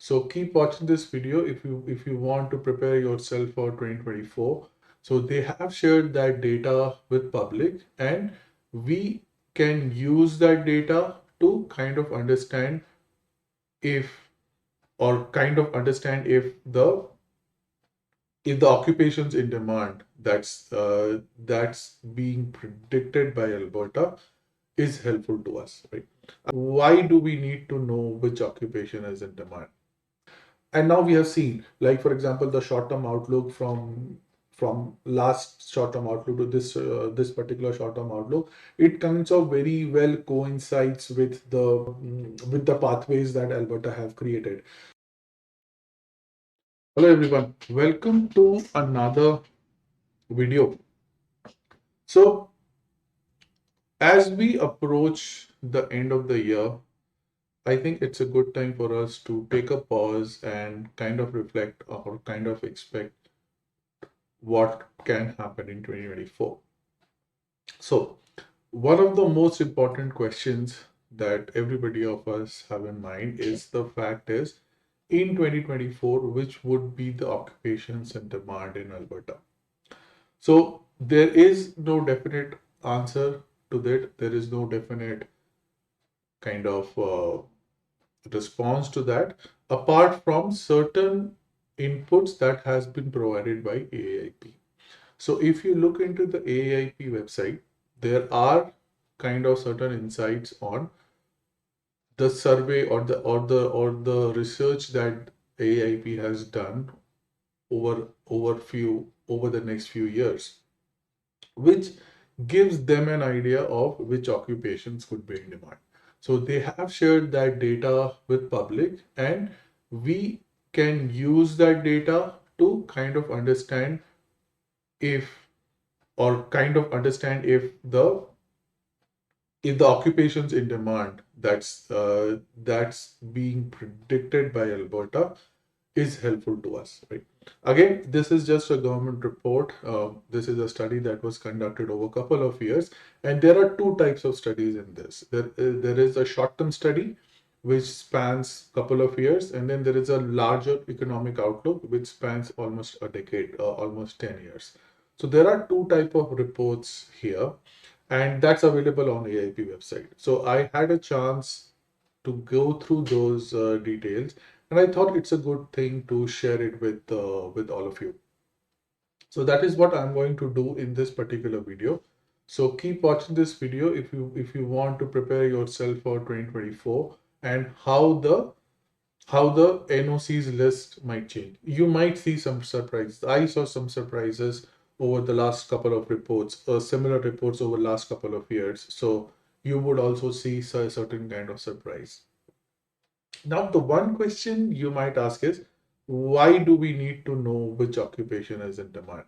So keep watching this video if you want to prepare yourself for 2024. So they have shared that data with public, and we can use that data to kind of understand if if the occupations in demand that's being predicted by Alberta is helpful to us, right? Why do we need to know which occupation is in demand? And now we have seen, like for example, the short-term outlook from last short-term outlook to this particular short-term outlook, it kind of very well coincides with the pathways that Alberta have created. Hello everyone, welcome to another video. So as we approach the end of the year, I think it's a good time for us to take a pause and kind of reflect or kind of expect what can happen in 2024. So, one of the most important questions that everybody of us have in mind is the fact is in 2024, which would be the occupations in demand in Alberta? So, there is no definite answer to that. There is no definite kind of response to that apart from certain inputs that has been provided by Aaip. So if you look into the Aaip website, there are kind of certain insights on the survey or the research that Aaip has done over the next few years, which gives them an idea of which occupations could be in demand. So they have shared that data with public, and we can use that data to kind of understand if if the occupations in demand that's being predicted by Alberta is helpful to us, right? Again, this is just a government report. This is a study that was conducted over a couple of years, and there are two types of studies in this. There is a short-term study, which spans a couple of years, and then there is a larger economic outlook, which spans almost a decade, almost 10 years. So there are two type of reports here, and that's available on Aaip website. So I had a chance to go through those details, and I thought it's a good thing to share it with all of you. So that is what I'm going to do in this particular video. So keep watching this video if you want to prepare yourself for 2024 and how the NOCs list might change. You might see some surprises. I saw some surprises over the last couple of reports, similar reports over last couple of years. So you would also see a certain kind of surprise. Now, the one question you might ask is, why do we need to know which occupation is in demand?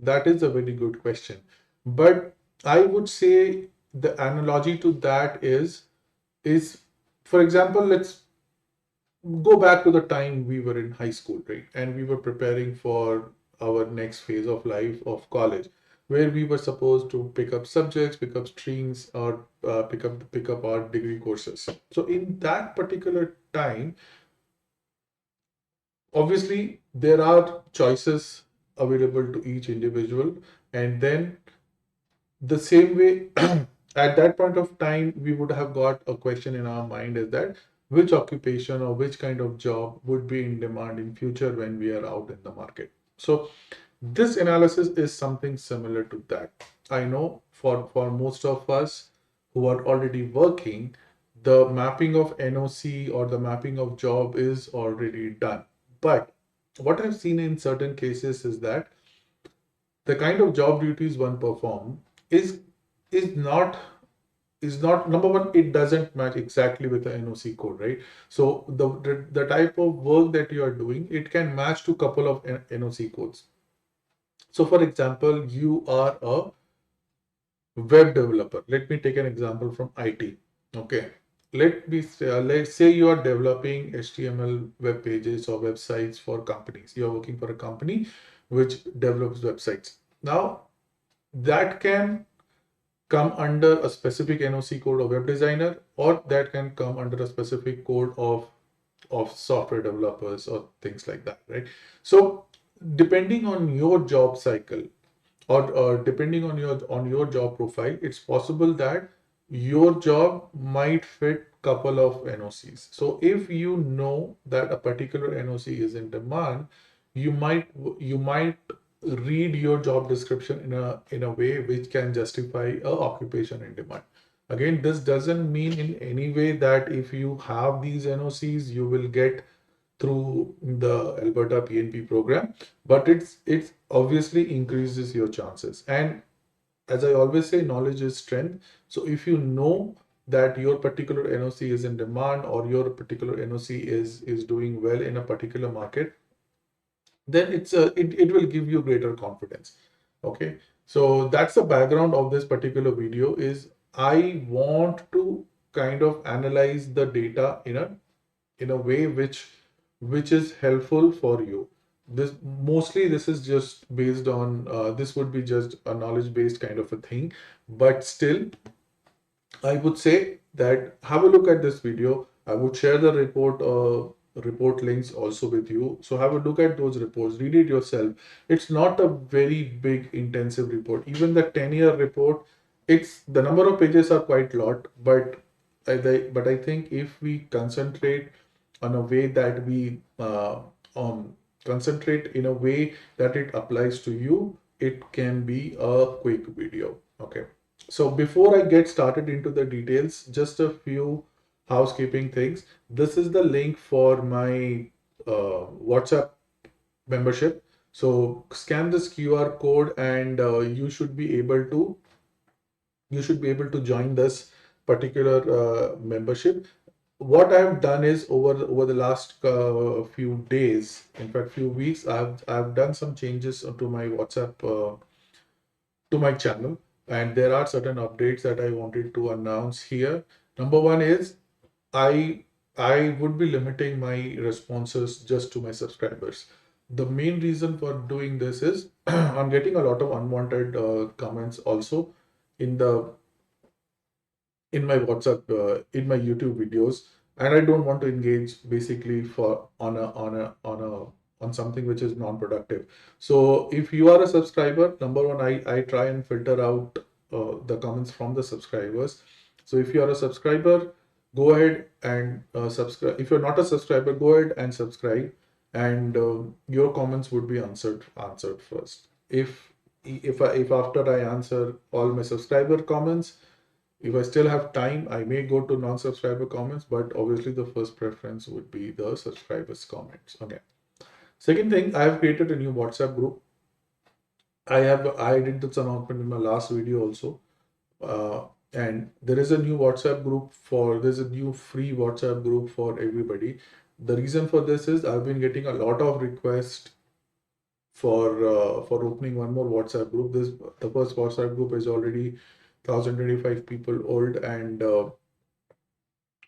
That is a very good question. But I would say the analogy to that is, for example, let's go back to the time we were in high school, right? And we were preparing for our next phase of life of college, where we were supposed to pick up subjects, pick up streams, or pick up our degree courses. So in that particular time, obviously there are choices available to each individual, and then the same way at that point of time we would have got a question in our mind, is that which occupation or which kind of job would be in demand in future when we are out in the market. So this analysis is something similar to that. I know for most of us who are already working, the mapping of NOC or the mapping of job is already done. But what I've seen in certain cases is that the kind of job duties one perform is is not is not, number one, it doesn't match exactly with the NOC code, right? So the type of work that you are doing, it can match to couple of NOC codes. So for example, you are a web developer. Let me take an example from IT. Okay, let's say you are developing HTML web pages or websites for companies. You are working for a company which develops websites. Now that can come under a specific NOC code of web designer, or that can come under a specific code of software developers or things like that, right? So depending on your job cycle, or depending on your job profile, it's possible that your job might fit couple of NOCs. So if you know that a particular NOC is in demand, you might read your job description in a way which can justify a occupation in demand. Again, this doesn't mean in any way that if you have these NOCs, you will get through the Alberta PNP program, but it's obviously increases your chances. And as I always say, knowledge is strength. So if you know that your particular NOC is in demand, or your particular NOC is doing well in a particular market, then it will give you greater confidence. Okay, so that's the background of this particular video. Is I want to kind of analyze the data in a way which is helpful for you. This mostly this is just based on this would be just a knowledge based kind of a thing, but still I would say that have a look at this video. I would share the report links also with you. So have a look at those reports, read it yourself. It's not a very big intensive report. Even the 10-year report, it's the number of pages are quite a lot, but I think if we concentrate on a way that we concentrate in a way that it applies to you, it can be a quick video. Okay. So before I get started into the details, just a few housekeeping things. This is the link for my WhatsApp membership. So scan this QR code and you should be able to join this particular membership. What I've done is over the last few days, in fact few weeks, I've done some changes to my WhatsApp to my channel, and there are certain updates that I wanted to announce here. Number one is I I would be limiting my responses just to my subscribers. The main reason for doing this is I'm getting a lot of unwanted comments also in the in my WhatsApp in my YouTube videos, and I don't want to engage basically for on something which is non-productive. So if you are a subscriber, number one, I try and filter out the comments from the subscribers. So if you are a subscriber, go ahead and subscribe. If you're not a subscriber, go ahead and subscribe, and your comments would be answered first. If after I answer all my subscriber comments, if I still have time, I may go to non-subscriber comments, but obviously the first preference would be the subscribers comments. Okay. Second thing, I have created a new WhatsApp group. I did this announcement in my last video also. And there is a new WhatsApp group there's a new free WhatsApp group for everybody. The reason for this is I've been getting a lot of requests for opening one more WhatsApp group. The first WhatsApp group is already 1025 people old, and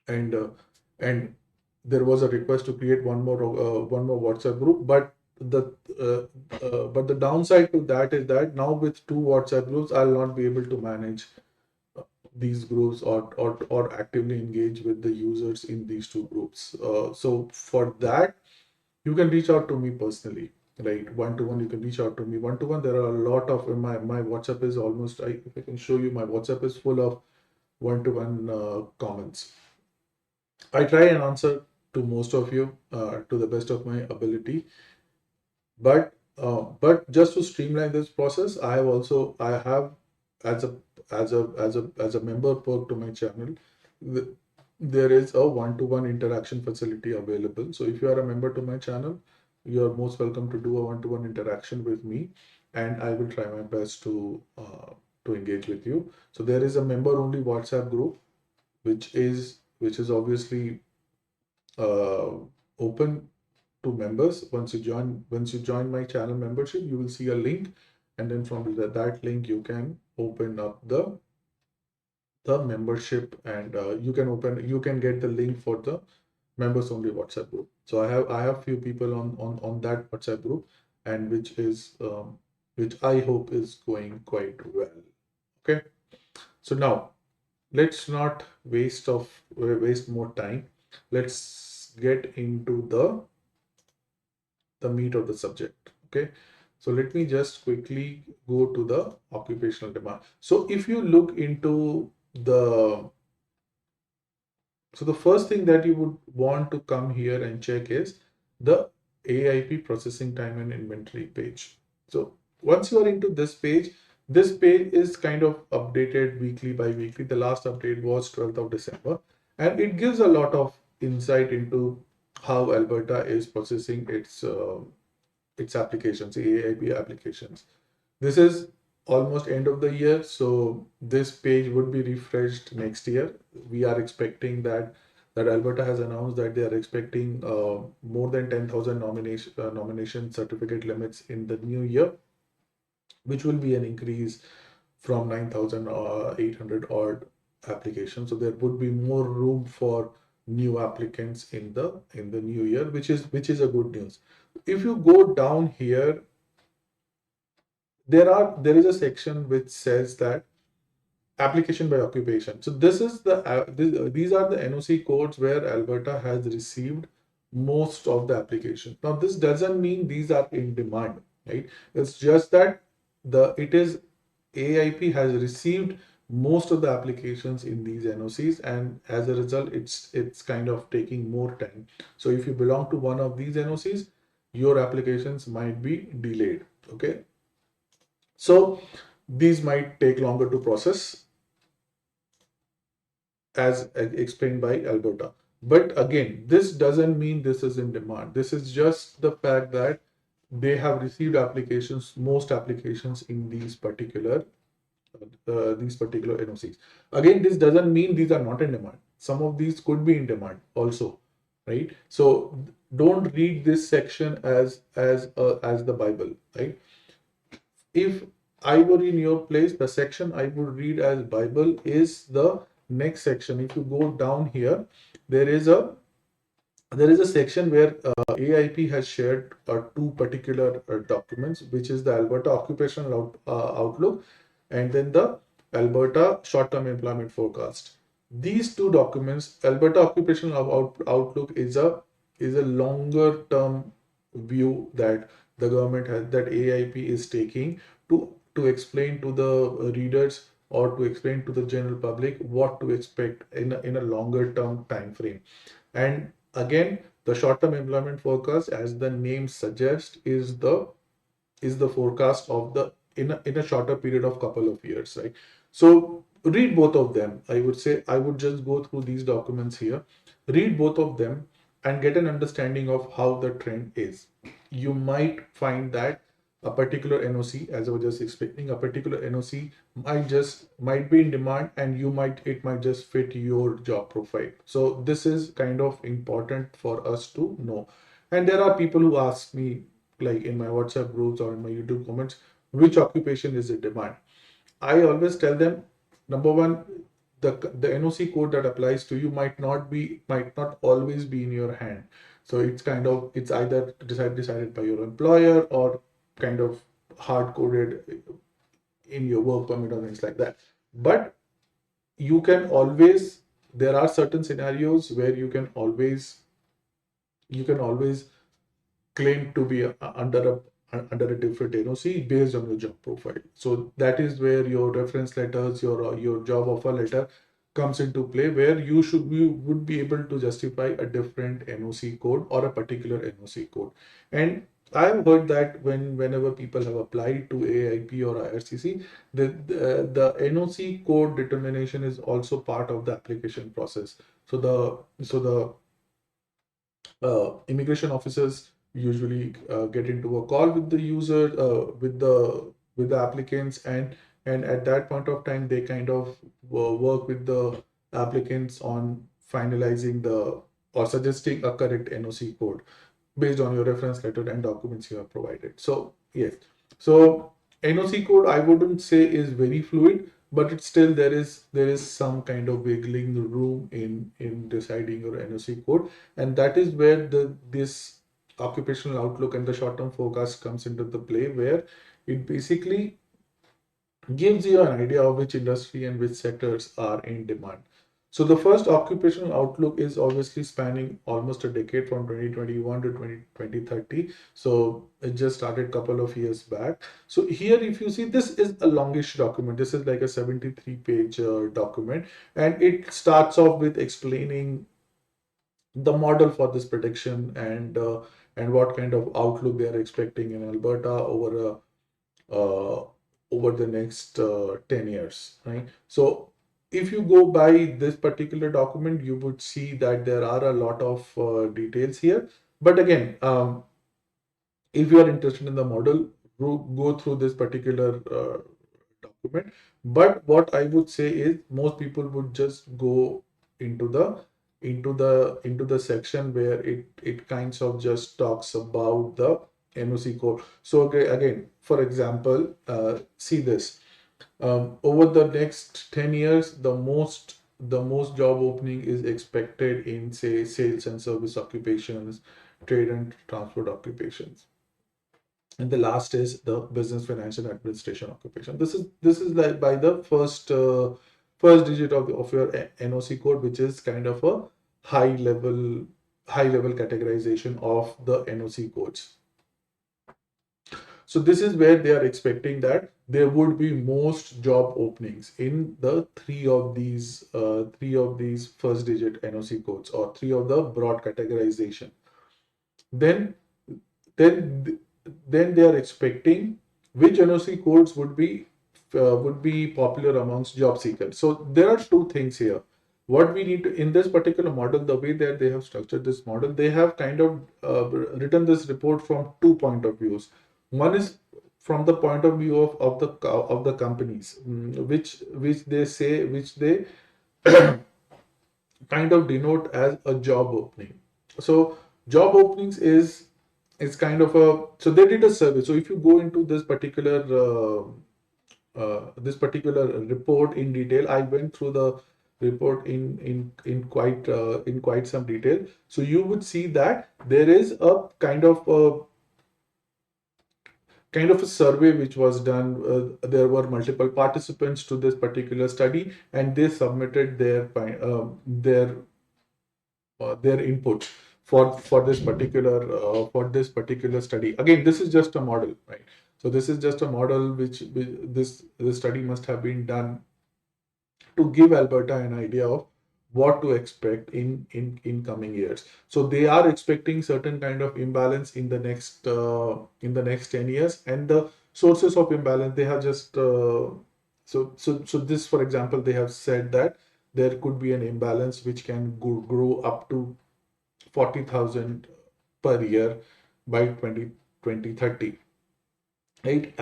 and there was a request to create one more WhatsApp group, but the downside to that is that now with two WhatsApp groups, I'll not be able to manage these groups or actively engage with the users in these two groups. So for that, you can reach out to me personally, right? One to one, you can reach out to me one to one. There are a lot of my WhatsApp is almost, if I can show you, my WhatsApp is full of one to one comments. I try and answer to most of you to the best of my ability, but just to streamline this process, I have as a member perk to my channel, there is a one-to-one interaction facility available. So if you are a member to my channel, you are most welcome to do a one-to-one interaction with me, and I will try my best to engage with you. So there is a member-only WhatsApp group, which is obviously uh, open to members. Once you join my channel membership, you will see a link, and then from that link you can open up the membership, and you can get the link for the members only WhatsApp group. So I have few people on that WhatsApp group, and which I hope is going quite well. Okay, so now let's not waste more time. Let's get into the meat of the subject. Okay, so let me just quickly go to the occupational demand. So if you look into the so the first thing that you would want to come here and check is the AIP processing time and inventory page. So once you are into this page is kind of updated weekly by weekly. The last update was 12th of December, and it gives a lot of insight into how Alberta is processing its applications, AIP applications. This is almost end of the year, so this page would be refreshed next year. We are expecting that Alberta has announced that they are expecting more than 10,000 nomination certificate limits in the new year, which will be an increase from 9,800 odd applications. So there would be more room for new applicants in the new year, which is a good news. If you go down here, there is a section which says that application by occupation. So this is these are the NOC codes where Alberta has received most of the application. Now this doesn't mean these are in demand, right? It's just that the it is AIP has received most of the applications in these NOCs, and as a result it's kind of taking more time. So if you belong to one of these NOCs, your applications might be delayed. Okay, so these might take longer to process, as explained by Alberta. But again, this doesn't mean this is in demand. This is just the fact that they have received applications, most applications in these particular NOCs. Again, this doesn't mean these are not in demand. Some of these could be in demand also, right? So don't read this section as the Bible, right? If I were in your place, the section I would read as Bible is the next section. If you go down here, there is a section where AIP has shared two particular documents, which is the Alberta Occupational Outlook and then the Alberta Short-Term Employment Forecast. These two documents, Alberta Occupational Outlook is a longer term view that the government has, that AIP is taking to explain to the readers or to explain to the general public what to expect in a longer term time frame. And again, the short-term employment forecast, as the name suggests, is the forecast of the in a shorter period of couple of years, right? So read both of them. I would say I would just go through these documents here, read both of them, and get an understanding of how the trend is. You might find that a particular NOC, as I was just explaining, a particular NOC might be in demand, and it might just fit your job profile. So this is kind of important for us to know. And there are people who ask me, like in my WhatsApp groups or in my YouTube comments, which occupation is in demand. I always tell them, number one, the NOC code that applies to you might not always be in your hand. So it's either decided by your employer or kind of hard coded in your work permit or things like that. But you can always there are certain scenarios where you can always claim to be under a different NOC based on your job profile. So that is where your reference letters, your job offer letter comes into play, where you would be able to justify a different NOC code or a particular NOC code. And I've heard that whenever people have applied to AIP or Ircc, the NOC code determination is also part of the application process. So the immigration officers usually get into a call with the user, with the applicants, and at that point of time they kind of work with the applicants on finalizing the or suggesting a correct NOC code based on your reference letter and documents you have provided. So yes, so NOC code I wouldn't say is very fluid, but it's still there is some kind of wiggling room in deciding your NOC code, and that is where this occupational outlook and the short-term forecast comes into the play, where it basically gives you an idea of which industry and which sectors are in demand. So the first occupational outlook is obviously spanning almost a decade from 2021 to 2030. So it just started a couple of years back. So here, if you see, this is a longish document. This is like a 73-page document, and it starts off with explaining the model for this prediction and what kind of outlook they are expecting in Alberta uh, over the next 10 years, right? So if you go by this particular document, you would see that there are a lot of details here. But again, if you are interested in the model, go through this particular document. But what I would say is most people would just go into the section where it kinds of just talks about the NOC code. So okay, again, for example, see this. Over the next 10 years, the most job opening is expected in, say, sales and service occupations, trade and transport occupations, and the last is the business finance and administration occupation. This is like by the first digit of your NOC code, which is kind of a high level high level categorization of the NOC codes. So this is where they are expecting that there would be most job openings in the three of these first digit NOC codes, or three of the broad categorization. Then then then they are expecting which NOC codes would be popular amongst job seekers. So there are two things here. What we need to, in this particular model, the way that they have structured this model, they have kind of written this report from two point of views. One is from the point of view of the companies, which they kind of denote as a job opening. So job openings is kind of a, so they did a survey. So if you go into this particular report in detail, I went through the report in quite some detail. So you would see that there is a kind of a survey which was done. There were multiple participants to this particular study, and they submitted their input for this particular study. Again, this is just a model, right? So this is just a model which this study must have been done to give Alberta an idea of what to expect in coming years. So they are expecting certain kind of imbalance in the next 10 years, and the sources of imbalance they have just so this, for example, they have said that there could be an imbalance which can grow up to 40,000 per year by 2030, right?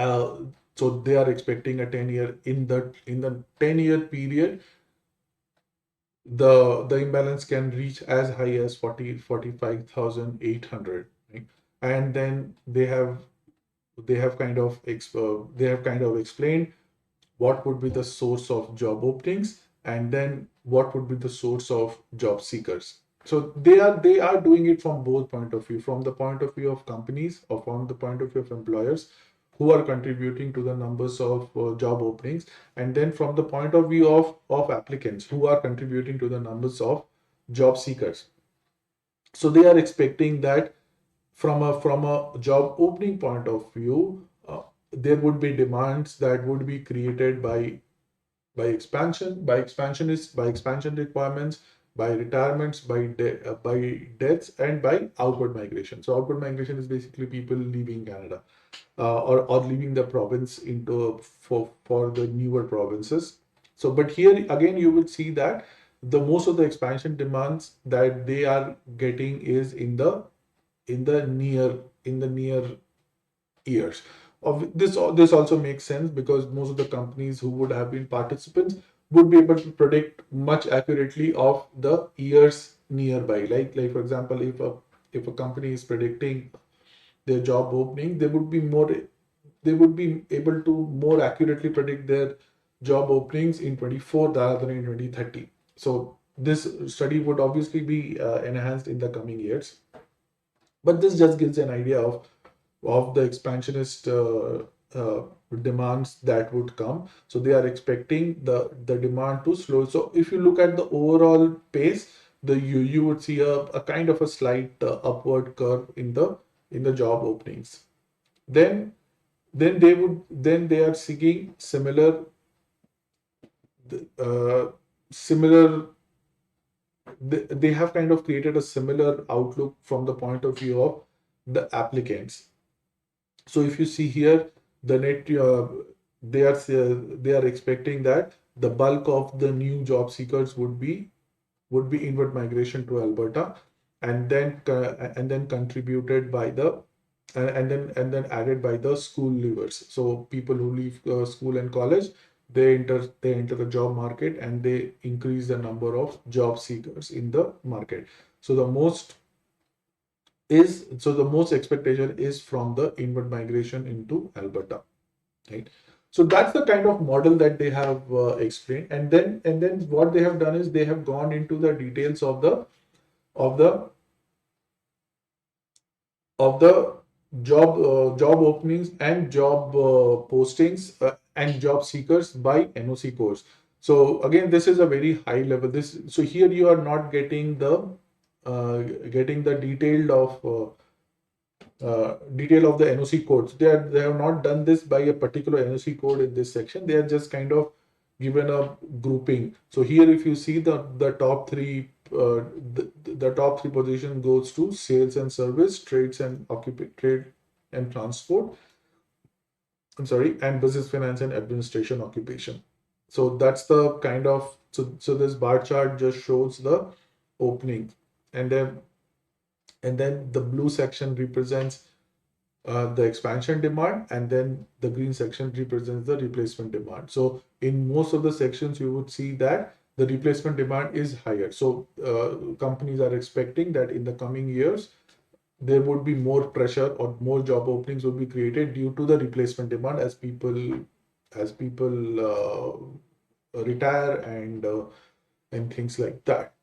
So they are expecting a 10-year, in the 10-year period, the imbalance can reach as high as 45,800, right? And then they have kind of explained what would be the source of job openings, and then what would be the source of job seekers. So they are doing it from both point of view, from the point of view of companies or from the point of view of employers who are contributing to the numbers of job openings, and then from the point of view of applicants who are contributing to the numbers of job seekers. So they are expecting that from a job opening point of view, there would be demands that would be created by expansion requirements, by retirements, by deaths, and by outward migration. So outward migration is basically people leaving Canada, or leaving the province into for the newer provinces. So, but here again, you will see that the most of the expansion demands that they are getting is in the near years. Of this also makes sense because most of the companies who would have been participants would be able to predict much accurately of the years nearby. Like for example, if a company is predicting their job opening, they would be able to more accurately predict their job openings in 24 rather than in 2030. So this study would obviously be enhanced in the coming years, but this just gives an idea of the expansionist demands that would come. So they are expecting the demand to slow. So if you look at the overall pace, you would see a kind of a slight upward curve in the job openings. Then they are seeking uh, similar they have kind of created a similar outlook from the point of view of the applicants. So if you see here, the net they are expecting that the bulk of the new job seekers would be inward migration to Alberta, and then contributed by the and then added by the school leavers. So people who leave school and college, they enter the job market, and they increase the number of job seekers in the market. So the most expectation is from the inward migration into Alberta, right? So that's the kind of model that they have explained, and then what they have done is they have gone into the details of the of the job openings and job postings and job seekers by NOC codes. So again, this is a very high level. So here you are not getting the detail of the NOC codes. They have not done this by a particular NOC code in this section. They are just kind of given a grouping. So here, if you see the top three, the top three position goes to sales and service, trade and transport. I'm sorry, and business finance and administration occupation. So that's the kind of so this bar chart just shows the opening, and then the blue section represents the expansion demand, and then the green section represents the replacement demand. So in most of the sections, you would see that the replacement demand is higher. So companies are expecting that in the coming years, there would be more pressure or more job openings would be created due to the replacement demand as people retire and things like that.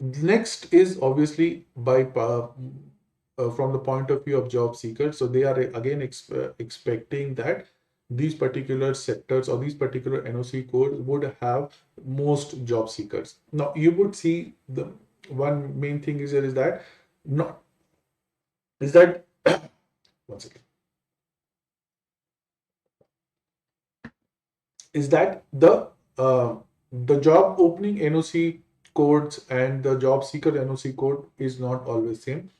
Next is obviously from the point of view of job seekers. So they are again expecting that these particular sectors or these particular NOC codes would have most job seekers. Now you would see the one main thing is there is that not is that one second is that the job opening NOC codes and the job seeker NOC code is not always same,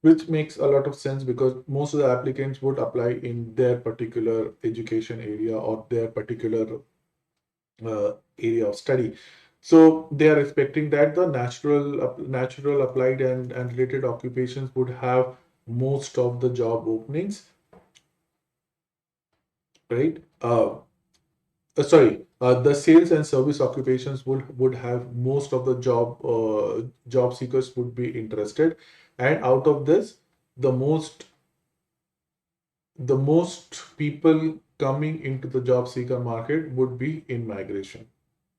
which makes a lot of sense because most of the applicants would apply in their particular education area or their particular area of study. So they are expecting that the natural applied and related occupations would have most of the job openings, right? The sales and service occupations would have most of the job seekers would be interested, and out of this, the most people coming into the job seeker market would be in migration.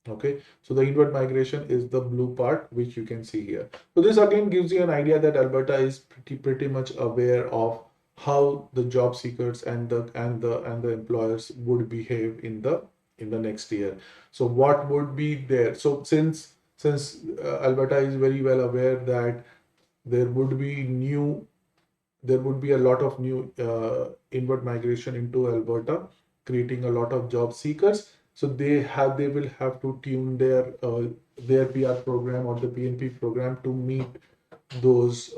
Okay, so the inward migration is the blue part, which you can see here. So this again gives you an idea that Alberta is pretty much aware of how the job seekers and the employers would behave in the next year. So what would be there? So since Alberta is very well aware that there would be a lot of new inward migration into Alberta, creating a lot of job seekers. So they will have to tune their PR program or the PNP program to meet those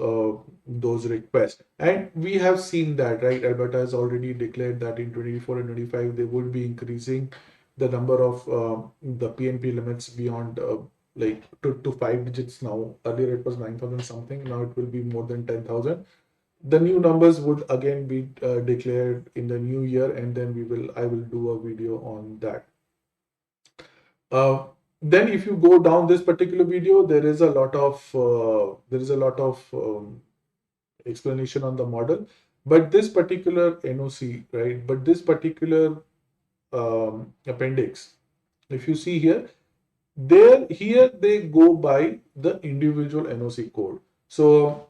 requests. And we have seen that, right? Alberta has already declared that in 24 and 25 they would be increasing the number of the PNP limits beyond like to 5 digits now. Earlier it was 9,000 something. Now it will be more than 10,000. The new numbers would again be declared in the new year, and then I will do a video on that. Then if you go down this particular video, there is a lot of explanation on the model, but this particular NOC, right? But this particular appendix, if you see here, here they go by the individual NOC code. So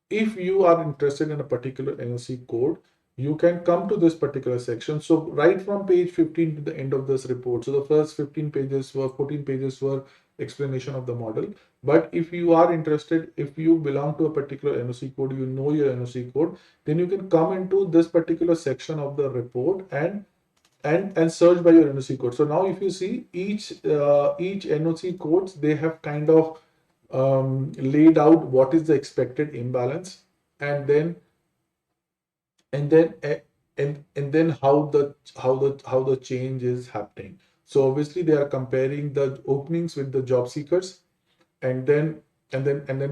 if you are interested in a particular NOC code, you can come to this particular section. So right from page 15 to the end of this report. So the first 14 pages were explanation of the model. But if you are interested, if you belong to a particular NOC code, you know your NOC code, then you can come into this particular section of the report and search by your NOC code. So now if you see each NOC codes, they have kind of laid out what is the expected imbalance, and then and then eh, and then how the change is happening. So obviously they are comparing the openings with the job seekers, and then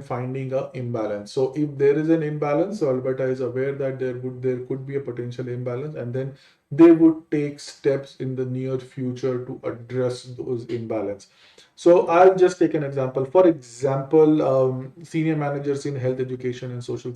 finding a imbalance. So if there is an imbalance, so Alberta is aware that there could be a potential imbalance, and then they would take steps in the near future to address those imbalance. So I'll just take an example. For example, senior managers in health education and social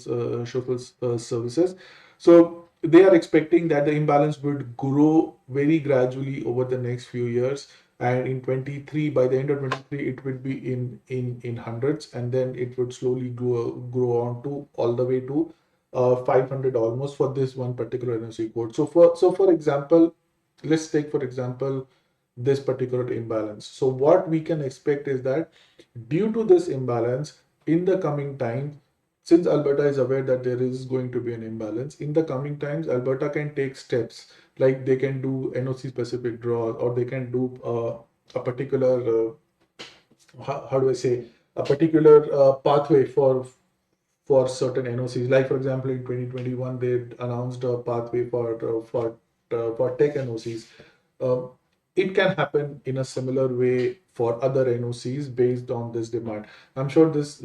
services. So they are expecting that the imbalance would grow very gradually over the next few years, and in 23, by the end of 23, it would be in hundreds, and then it would slowly grow on to all the way to 500 almost for this one particular NOC code. So for example, let's take for example this particular imbalance. So what we can expect is that due to this imbalance in the coming time, since Alberta is aware that there is going to be an imbalance in the coming times, Alberta can take steps like they can do NOC specific draws, or they can do a particular how do I say, a particular pathway for certain NOCs. Like for example, in 2021, they announced a pathway for tech NOCs. Um, it can happen in a similar way for other NOCs based on this demand. I'm sure this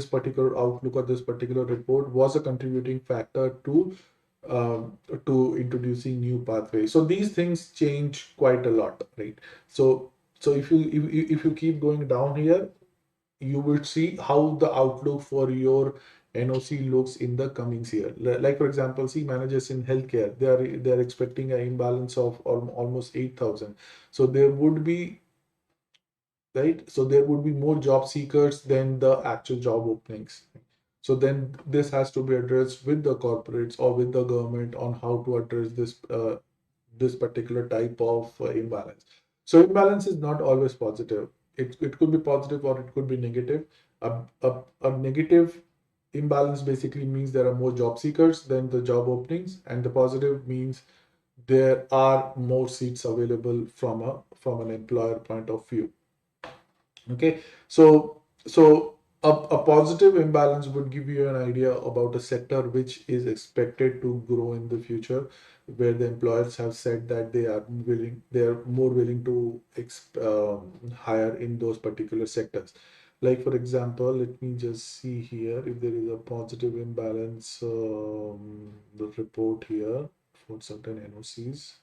particular outlook or this particular report was a contributing factor to introducing new pathways. So these things change quite a lot, right? So if you keep going down here, you will see how the outlook for your NOC looks in the coming year. Like for example, see managers in healthcare, they are expecting an imbalance of almost 8,000. So there would be right. So there would be more job seekers than the actual job openings. So then this has to be addressed with the corporates or with the government on how to address this particular type of imbalance. So imbalance is not always positive. It could be positive or it could be negative. A negative imbalance basically means there are more job seekers than the job openings, and the positive means there are more seats available from an employer point of view. Okay, so a positive imbalance would give you an idea about a sector which is expected to grow in the future, where the employers have said that they are more willing to hire in those particular sectors. Like for example, let me just see here if there is a positive imbalance, the report here for certain NOCs.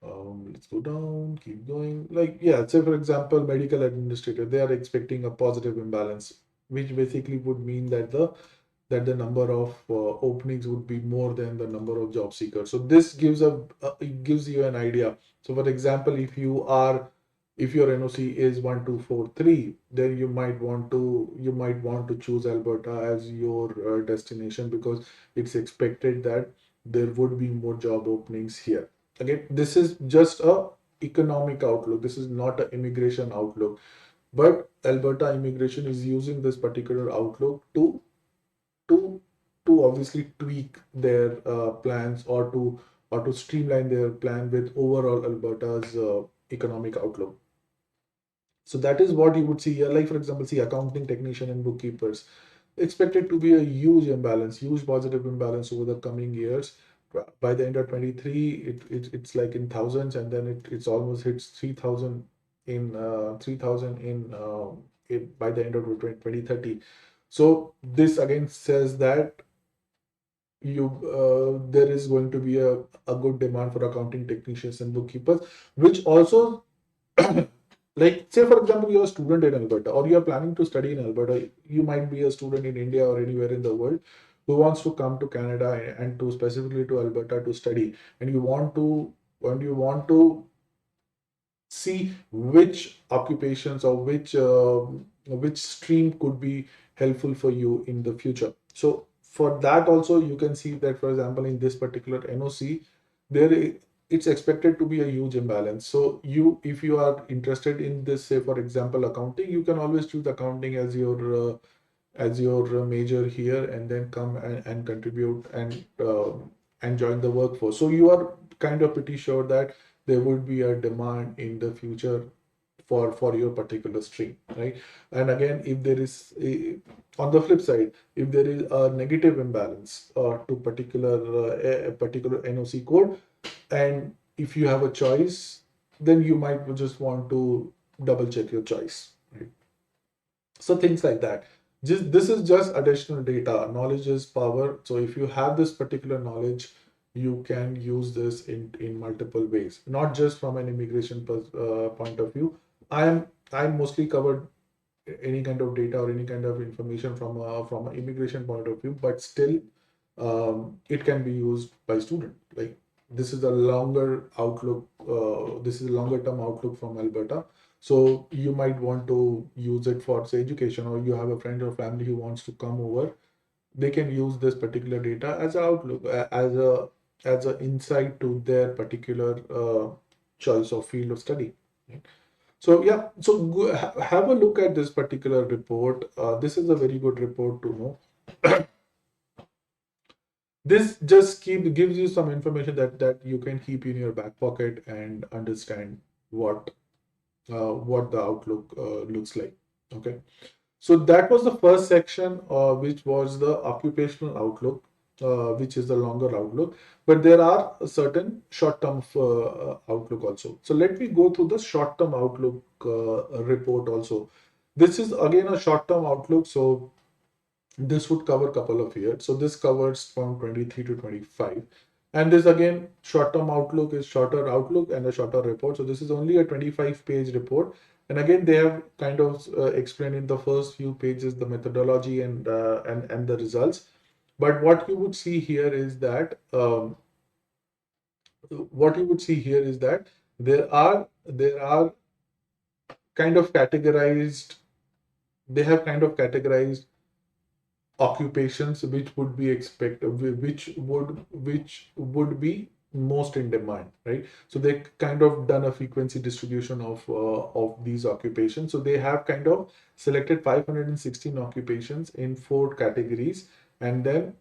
Let's go down, keep going. Like, yeah, say for example, medical administrator, they are expecting a positive imbalance, which basically would mean that the number of openings would be more than the number of job seekers. So this it gives you an idea. So for example, if your NOC is 1243, then you might want to choose Alberta as your destination, because it's expected that there would be more job openings here. Again, this is just a economic outlook. This is not an immigration outlook. But Alberta immigration is using this particular outlook to to obviously tweak their plans, or to streamline their plan with overall Alberta's economic outlook. So that is what you would see here. Like for example, see accounting technician and bookkeepers expected to be a huge imbalance, huge positive imbalance over the coming years. By the end of 23, it's like in thousands, and then it's almost hits 3,000 by the end of 2030. So this again says that there is going to be a good demand for accounting technicians and bookkeepers, which also like say for example, you're a student in Alberta, or you're planning to study in Alberta. You might be a student in India or anywhere in the world who wants to come to Canada and to specifically to Alberta to study, and you want to see which occupations or which stream could be helpful for you in the future. So for that also you can see that, for example, in this particular NOC, it's expected to be a huge imbalance. So if you are interested in this, say for example accounting, you can always choose accounting as your major here, and then come and contribute and join the workforce. So you are kind of pretty sure that there would be a demand in the future for your particular stream, right? And again, if there is on the flip side, if there is a negative imbalance to a particular NOC code, and if you have a choice, then you might just want to double check your choice, right? So things like that. Just this is just additional data. Knowledge is power. So if you have this particular knowledge, you can use this in multiple ways, not just from an immigration point of view. I'm mostly covered any kind of data or any kind of information from an immigration point of view, but still it can be used by student. Like this is a longer outlook. This is a longer term outlook from Alberta. So you might want to use it for, say, education, or you have a friend or family who wants to come over. They can use this particular data as an outlook, as a insight to their particular choice of field of study. Right? So yeah, so have a look at this particular report. This is a very good report to know. This just gives you some information that you can keep in your back pocket and understand what the outlook looks like. Okay, so that was the first section, which was the occupational outlook, which is the longer outlook. But there are certain short-term outlook also. So let me go through the short-term outlook report also. This is again a short-term outlook. So this would cover a couple of years. So this covers from 23 to 25. And this again, short-term outlook is shorter outlook and a shorter report. So this is only a 25-page report. And again, they have kind of explained in the first few pages the methodology and the results. But what you would see here is that there are kind of categorized. They have kind of categorized occupations which would be expected, which would be most in demand, right? So they kind of done a frequency distribution of these occupations. So they have kind of selected 516 occupations in 4 categories, and then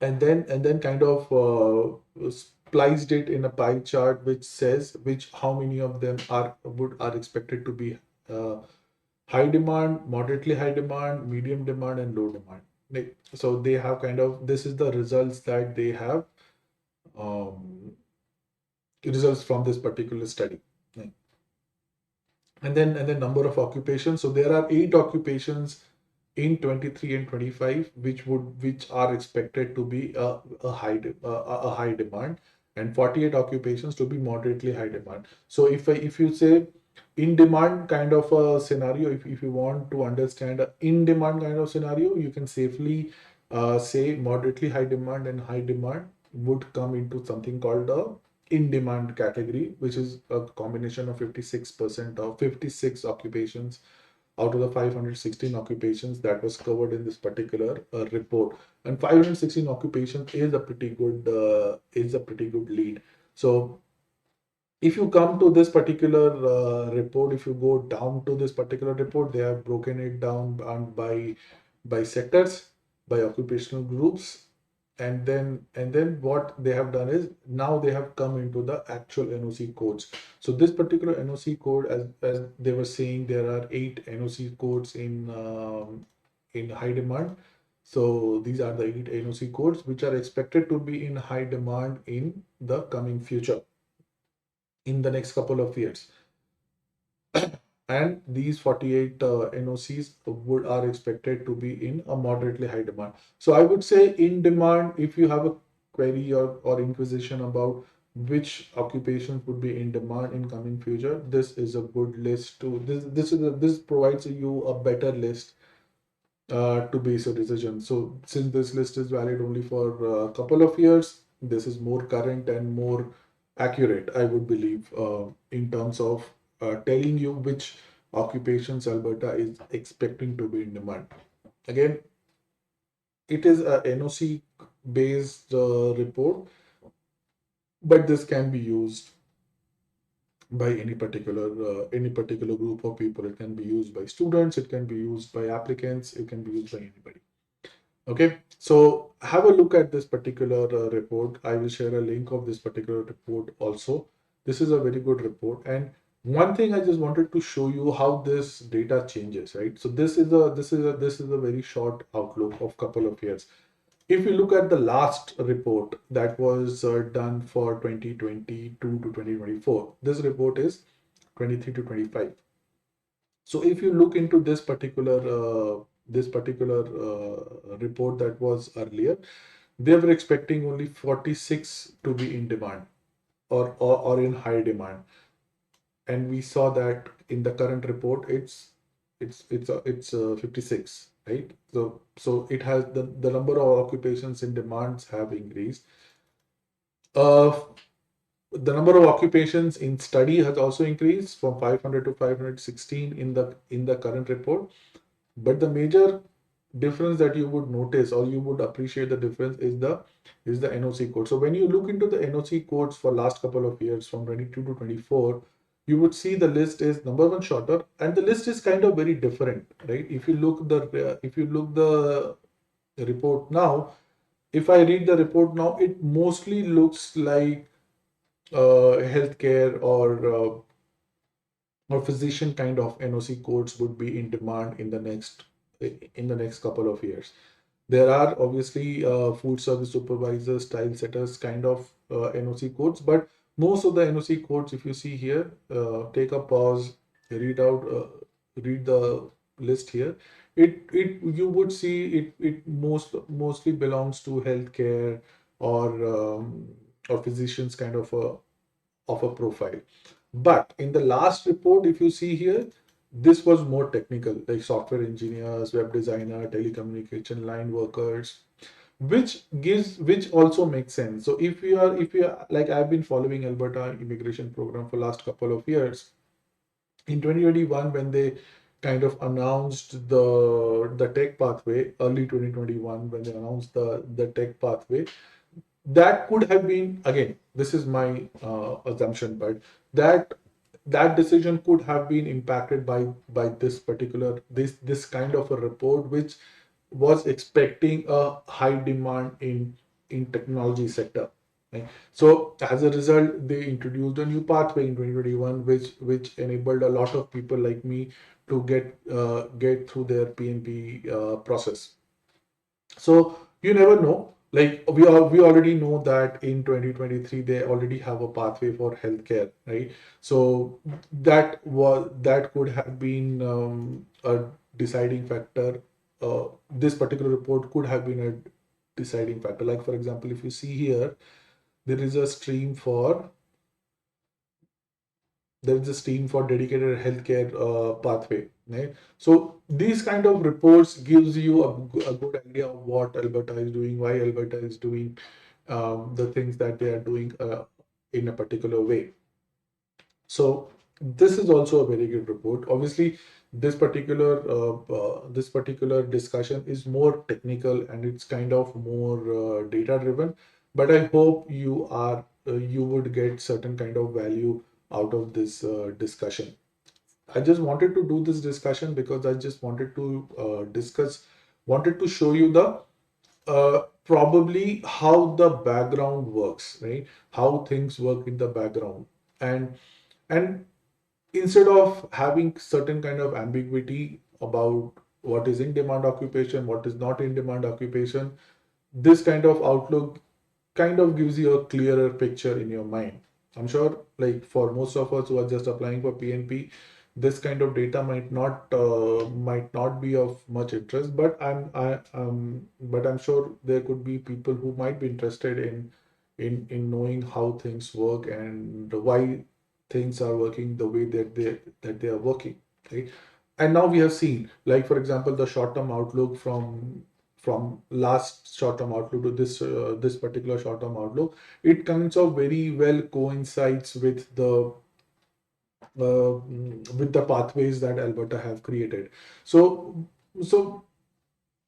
kind of spliced it in a pie chart which says how many of them are expected to be uh, high demand, moderately high demand, medium demand, and low demand. So they have kind of, this is the results that they have, um, results from this particular study. Right. And then number of occupations. So there are 8 occupations in 23 and 25 which are expected to be a high demand, and 48 occupations to be moderately high demand. So if you say in demand kind of a scenario, if you want to understand a in demand kind of scenario, you can safely say moderately high demand and high demand would come into something called a in demand category, which is a combination of 56% of 56 occupations out of the 516 occupations that was covered in this particular report. And 516 occupations is a pretty good lead. So if you come to this particular report, if you go down to this particular report, they have broken it down by sectors, by occupational groups, and then what they have done is now they have come into the actual NOC codes. So this particular NOC code, as they were saying, there are 8 NOC codes in high demand. So these are the 8 NOC codes which are expected to be in high demand in the coming future, in the next couple of years. And these 48 NOCs are expected to be in a moderately high demand. So I would say in demand, if you have a query or inquisition about which occupations would be in demand in coming future, this is a good list to this provides you a better list to base a decision. So since this list is valid only for a couple of years, this is more current and more accurate, I would believe, in terms of telling you which occupations Alberta is expecting to be in demand. Again, it is a NOC based report, but this can be used by any particular group of people. It can be used by students, it can be used by applicants, it can be used by anybody. Okay, so have a look at this particular report. I will share a link of this particular report also. This is a very good report. And one thing I just wanted to show you how this data changes, right? So this is a very short outlook of couple of years. If you look at the last report that was done for 2022 to 2024, this report is 23 to 25. So if you look into this particular report that was earlier, they were expecting only 46 to be in demand, or in high demand, and we saw that in the current report it's 56, right? So it has the number of occupations in demands have increased. uh the number of occupations in study has also increased from 500 to 516 in the current report. But the major difference that you would notice, or you would appreciate the difference, is the NOC code. So when you look into the NOC codes for last couple of years from 22 to 24, you would see the list is number one shorter, and the list is kind of very different, right? If you look the report now, if I read the report now, it mostly looks like healthcare or physician kind of NOC codes would be in demand in the next couple of years. There are obviously food service supervisors, tile setters kind of NOC codes, but most of the NOC codes, if you see here, take a pause, read out, read the list here. It you would see it mostly belongs to healthcare or or physicians kind of a profile. But in the last report, if you see here, this was more technical, like software engineers, web designer, telecommunication line workers, which also makes sense. So if you are like, I've been following Alberta immigration program for last couple of years. In 2021, when they kind of announced the tech pathway, early 2021, when they announced the tech pathway, that could have been, again, this is my assumption, but that that decision could have been impacted by this kind of a report, which was expecting a high demand in technology sector, right? So as a result, they introduced a new pathway in 2021, which enabled a lot of people like me to get through their PNP process. So you never know. Like we already know that in 2023 they already have a pathway for healthcare, right? So that could have been a deciding factor. This particular report could have been a deciding factor. Like for example, if you see here, there is a stream for there is a stream for dedicated healthcare pathway, right? So these kind of reports gives you a good idea of what Alberta is doing, why Alberta is doing the things that they are doing in a particular way. So this is also a very good report. Obviously, this particular discussion is more technical, and it's kind of more data driven. But I hope you would get certain kind of value out of this discussion. I just wanted to do this discussion because I just wanted to wanted to show you the probably how the background works, right? How things work in the background, and instead of having certain kind of ambiguity about what is in demand occupation, what is not in demand occupation, this kind of outlook kind of gives you a clearer picture in your mind. I'm sure, like for most of us who are just applying for PNP, this kind of data might not be of much interest. But I'm sure there could be people who might be interested in knowing how things work and why things are working the way that they are working, right? And now we have seen, like for example, the short-term outlook from last short-term outlook to this particular short-term outlook, it kinds of very well coincides with the pathways that Alberta have created. So so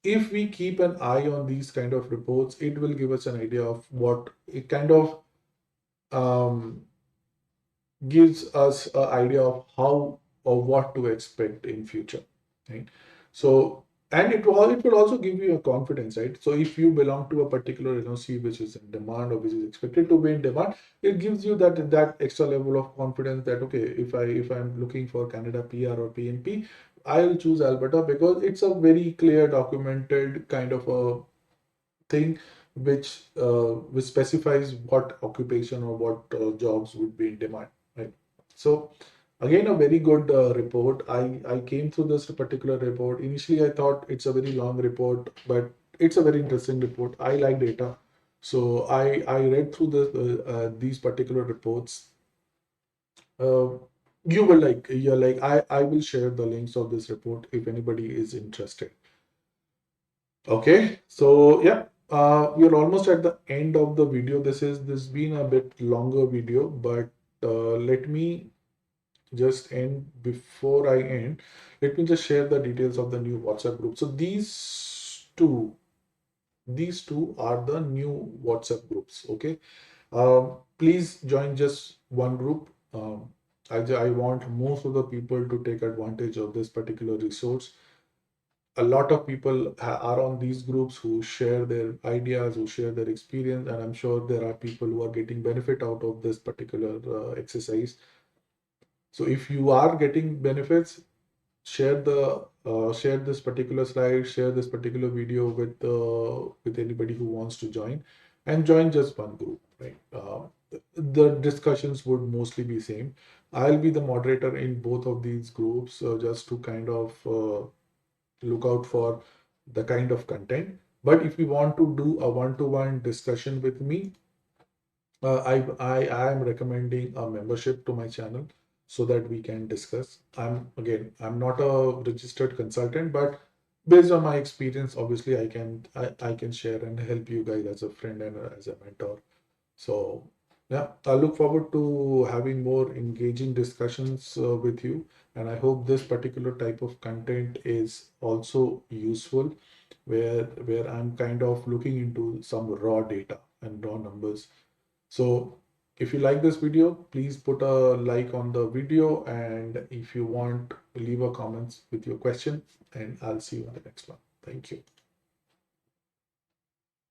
if we keep an eye on these kind of reports, it will give us an idea of what it kind of um, gives us an idea of how or what to expect in future, right? So, and it will also give you a confidence, right? So if you belong to a particular NOC which is in demand or which is expected to be in demand, it gives you that extra level of confidence that okay, if I'm looking for Canada PR or PNP, I'll choose Alberta because it's a very clear documented kind of a thing which specifies what occupation or what jobs would be in demand, right? So again, a very good report. I came through this particular report. Initially, I thought it's a very long report, but it's a very interesting report. I like data, so I read through these particular reports. Uh, you will like you're like I will share the links of this report if anybody is interested. Okay, so yeah, we are almost at the end of the video. This been a bit longer video, but let me just end before I end. Let me just share the details of the new WhatsApp group. So these two are the new WhatsApp groups. Okay, please join just one group. I want most of the people to take advantage of this particular resource. A lot of people are on these groups who share their ideas, who share their experience, and I'm sure there are people who are getting benefit out of this particular exercise. So if you are getting benefits, share this particular slide, share this particular video with anybody who wants to join, and join just one group, right? The discussions would mostly be same. I'll be the moderator in both of these groups, just to kind of look out for the kind of content. But if you want to do a one-to-one discussion with me, I am recommending a membership to my channel so that we can discuss. I'm not a registered consultant, but based on my experience, obviously I can share and help you guys as a friend and as a mentor. So yeah, I look forward to having more engaging discussions with you, and I hope this particular type of content is also useful, where I'm kind of looking into some raw data and raw numbers. So if you like this video, please put a like on the video, and if you want, leave a comments with your question, and I'll see you on the next one. Thank you.